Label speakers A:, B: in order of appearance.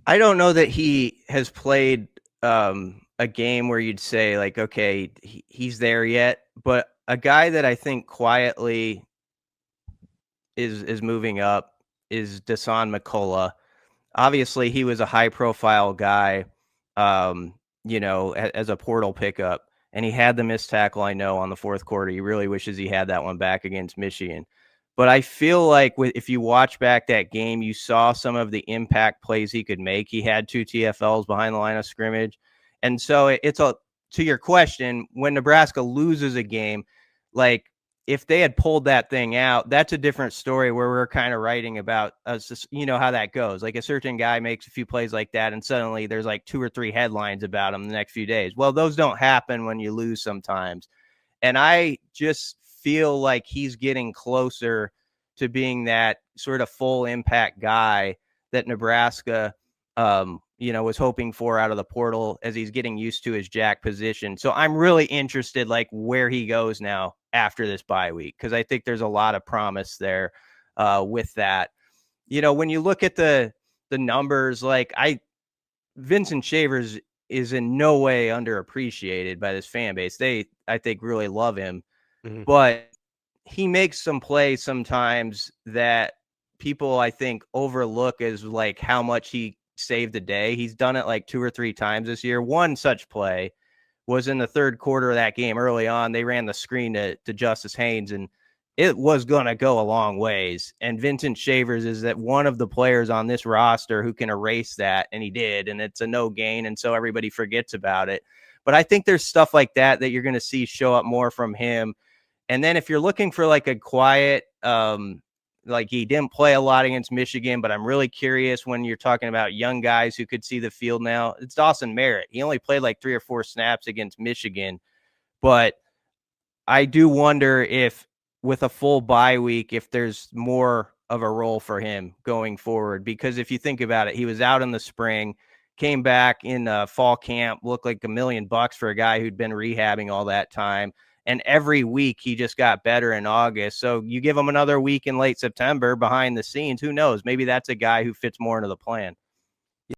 A: I don't know that he has played a game where you'd say like, okay, he's there yet. But a guy that I think quietly is moving up is Dasan McCullough. Obviously, he was a high profile guy, um, as a portal pickup, and he had the missed tackle. I know on the fourth quarter, he really wishes he had that one back against Michigan. But I feel like if you watch back that game, you saw some of the impact plays he could make. He had 2 TFLs behind the line of scrimmage, and so it's a to your question, when Nebraska loses a game, like if they had pulled that thing out, that's a different story where we're kind of writing about us, how that goes. Like a certain guy makes a few plays like that, and suddenly there's like 2 or 3 headlines about him the next few days. Well, those don't happen when you lose sometimes. And I just feel like he's getting closer to being that sort of full impact guy that Nebraska, was hoping for out of the portal as he's getting used to his jack position. So I'm really interested, like where he goes now after this bye week, because I think there's a lot of promise there with that. When you look at the numbers, like Vincent Shavers is in no way underappreciated by this fan base. They, I think, really love him,
B: Mhm.
A: but he makes some plays sometimes that people, I think, overlook as like how much he saved the day. He's done it like 2 or 3 times this year. One such play was in the third quarter of that game early on. They ran the screen to Justice Haynes, and it was going to go a long ways. And Vincent Shavers is that one of the players on this roster who can erase that, and he did, and it's a no gain, and so everybody forgets about it. But I think there's stuff like that you're going to see show up more from him. And then if you're looking for like a quiet, like he didn't play a lot against Michigan, but I'm really curious when you're talking about young guys who could see the field now. It's Dawson Merritt. He only played like 3 or 4 snaps against Michigan, but I do wonder if with a full bye week, if there's more of a role for him going forward. Because if you think about it, he was out in the spring, came back in fall camp, looked like $1,000,000 for a guy who'd been rehabbing all that time. And every week he just got better in August. So you give him another week in late September behind the scenes, who knows? Maybe that's a guy who fits more into the plan.